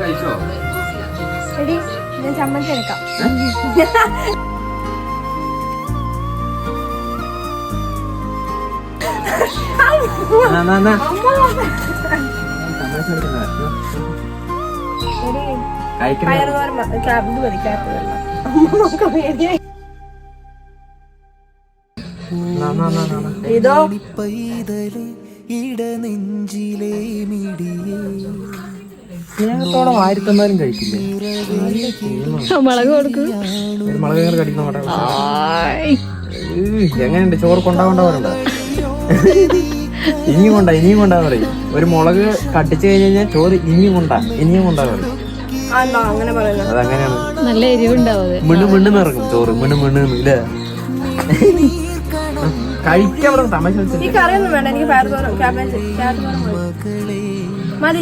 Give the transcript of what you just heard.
കഴിച്ചോ? എടി ഞാൻ ചമ്മന്തി എടുക്കാം. ഇതോ സ്നേഹത്തോടെ വാരി തന്നാലും കഴിക്കില്ലേ? മുളക് കൊടുക്കും. മുളക് കടിക്കുന്ന എങ്ങനെയുണ്ട്? ചോറ് കൊണ്ടാവണ്ട ഇനിയും കൊണ്ടാ പറയും. ഒരു മുളക് കട്ടിച്ചു കഴിഞ്ഞാൽ ചോറ് ഇനിയും കൊണ്ടാ പറയും. അതങ്ങനെയാണ്. നല്ല എരിവുണ്ടാവും. മിണ്ണ് ഇറങ്ങും ചോറ്. മിണ്ണ് ഇല്ലേ? കഴിക്കാൻ തമാശ. ഈ കറിയൊന്നും വേണ്ട, എനിക്ക് പയർ തോരൻ, ക്യാബേജ് മതി.